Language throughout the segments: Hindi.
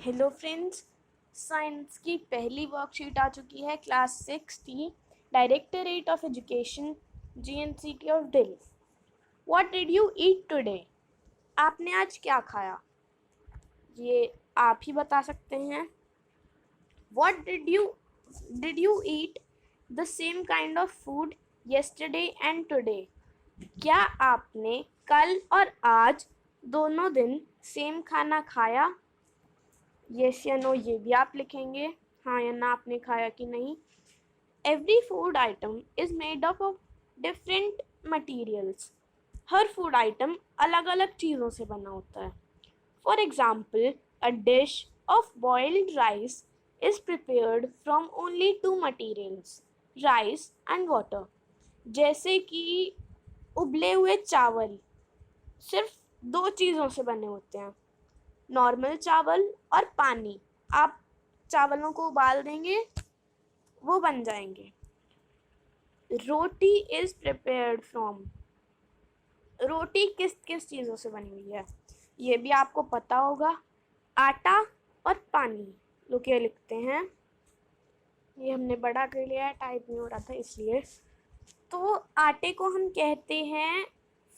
हेलो फ्रेंड्स, साइंस की पहली वर्कशीट आ चुकी है class 6 directorate of education GNCT of Delhi. What did you eat today? आपने आज क्या खाया? ये आप ही बता सकते हैं। What did you eat the same kind of food yesterday and today? क्या आपने कल और आज दोनों दिन सेम खाना खाया? यस या नो ये भी आप लिखेंगे, हाँ या ना आपने खाया कि नहीं। Every food item is made up of different materials. हर फूड आइटम अलग अलग चीज़ों से बना होता है। For example, a dish of boiled rice is prepared from only two materials, rice and water. जैसे कि उबले हुए चावल सिर्फ दो चीज़ों से बने होते हैं, नॉर्मल चावल और पानी। आप चावलों को उबाल देंगे, वो बन जाएंगे। रोटी इज प्रिपेयर्ड फ्रॉम, रोटी किस किस चीज़ों से बनी हुई है ये भी आपको पता होगा, आटा और पानी। लोग ये लिखते हैं, ये हमने बड़ा कर लिया है, टाइप नहीं हो रहा था इसलिए। तो आटे को हम कहते हैं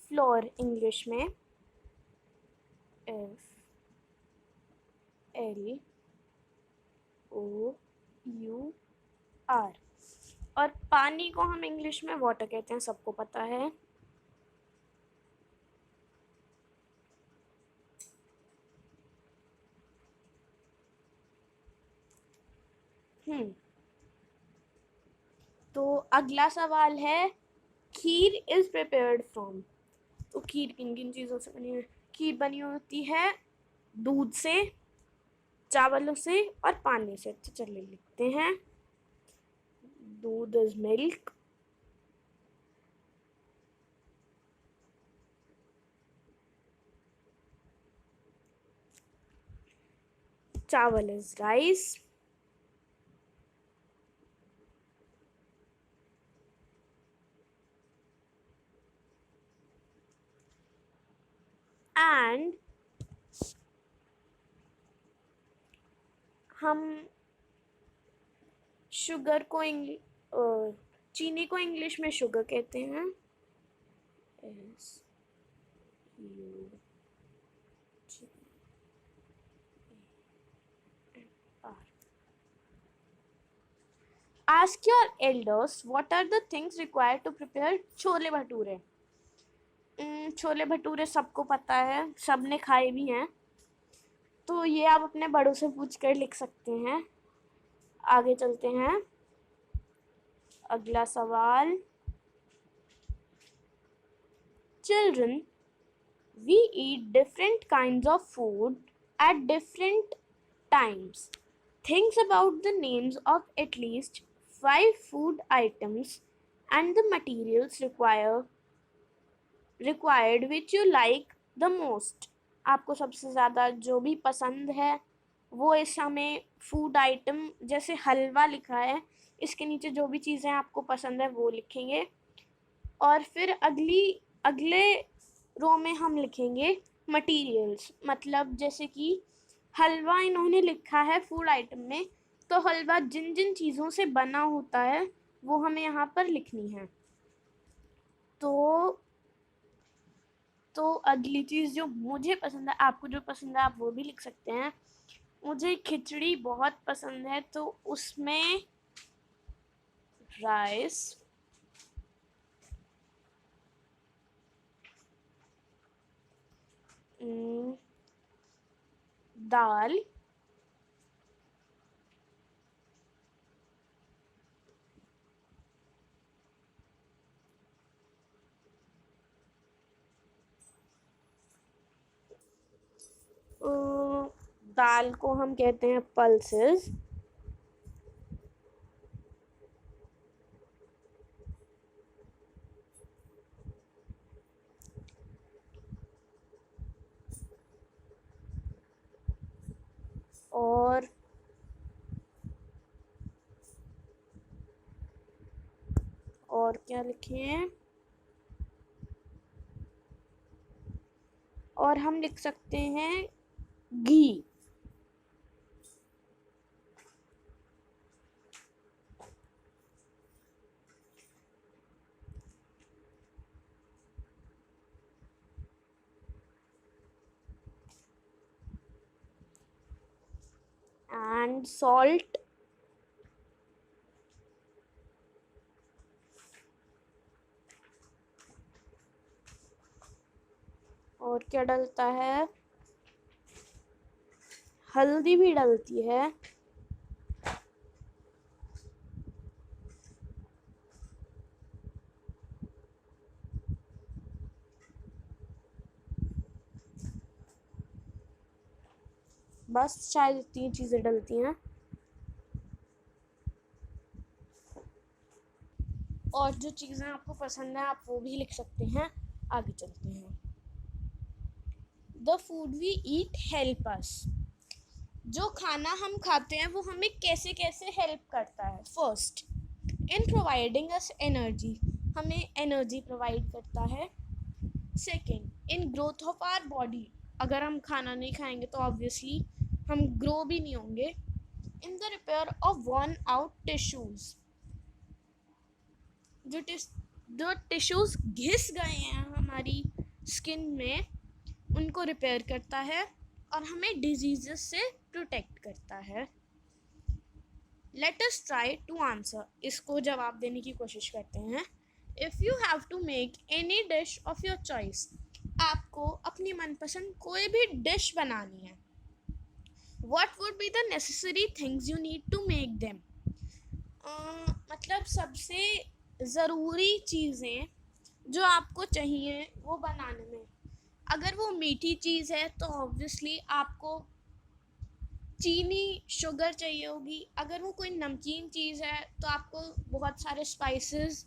फ्लोर इंग्लिश में, F L O U R. और पानी को हम इंग्लिश में वाटर कहते हैं, सबको पता है। तो अगला सवाल है, खीर इज प्रिपेयर्ड फ्रॉम। तो खीर किन किन चीज़ों से बनी है? खीर बनी होती है दूध से, चावलों से और पानी से। तो चलिए लिखते हैं, दूध इज मिल्क, चावल इज राइस, एंड हम शुगर को चीनी को इंग्लिश में शुगर कहते हैं, S U R. Ask your elders what are the things required to prepare chole bhature. Chole bhature सबको पता है, सबने खाए भी हैं, तो ये आप अपने बड़ों से पूछ कर लिख सकते हैं। आगे चलते हैं, अगला सवाल। Children, we eat different kinds of food at different times. Think about the names of at least 5 food items and the materials required which you like the most. आपको सबसे ज़्यादा जो भी पसंद है वो इस हमें फूड आइटम, जैसे हलवा लिखा है, इसके नीचे जो भी चीज़ें आपको पसंद है वो लिखेंगे। और फिर अगले रो में हम लिखेंगे मटेरियल्स, मतलब जैसे कि हलवा इन्होंने लिखा है फूड आइटम में, तो हलवा जिन जिन चीज़ों से बना होता है वो हमें यहाँ पर लिखनी है। तो अगली चीज़ जो मुझे पसंद है, आपको जो पसंद है आप वो भी लिख सकते हैं। मुझे खिचड़ी बहुत पसंद है, तो उसमें राइस, दाल, दाल को हम कहते हैं पल्सेस, और क्या लिखें, और हम लिख सकते हैं घी। And salt. और क्या डलता है? हल्दी भी डलती है। बस शायद इतनी चीज़ें डलती हैं। और जो चीज़ें आपको पसंद है आप वो भी लिख सकते हैं। आगे चलते हैं। The food we eat help us. जो खाना हम खाते हैं वो हमें कैसे कैसे हेल्प करता है? First, in providing us energy, हमें एनर्जी प्रोवाइड करता है। Second, in growth of our body, अगर हम खाना नहीं खाएंगे तो ऑब्वियसली हम ग्रो भी नहीं होंगे। In the repair of worn out tissues, जो टिश्यूज घिस गए हैं हमारी स्किन में उनको रिपेयर करता है और हमें डिजीजेस से प्रोटेक्ट करता है। Let us try to answer, इसको जवाब देने की कोशिश करते हैं। If you have to make any dish of your choice, आपको अपनी मनपसंद कोई भी डिश बनानी है, what would be the necessary things you need to make them. मतलब सबसे ज़रूरी चीज़ें जो आपको चाहिए वो बनाने में, अगर वो मीठी चीज़ है तो ऑब्वियसली आपको चीनी शुगर चाहिए होगी। अगर वो कोई नमकीन चीज़ है तो आपको बहुत सारे स्पाइसेस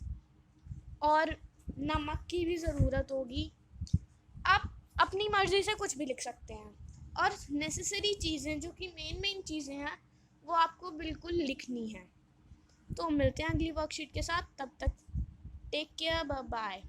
और नमक की भी ज़रूरत होगी। आप अपनी मर्ज़ी से कुछ भी लिख सकते हैं। और नेसेसरी चीज़ें जो कि मेन चीज़ें हैं वो आपको बिल्कुल लिखनी है। तो मिलते हैं अगली वर्कशीट के साथ, तब तक टेक केयर, बाय बाय।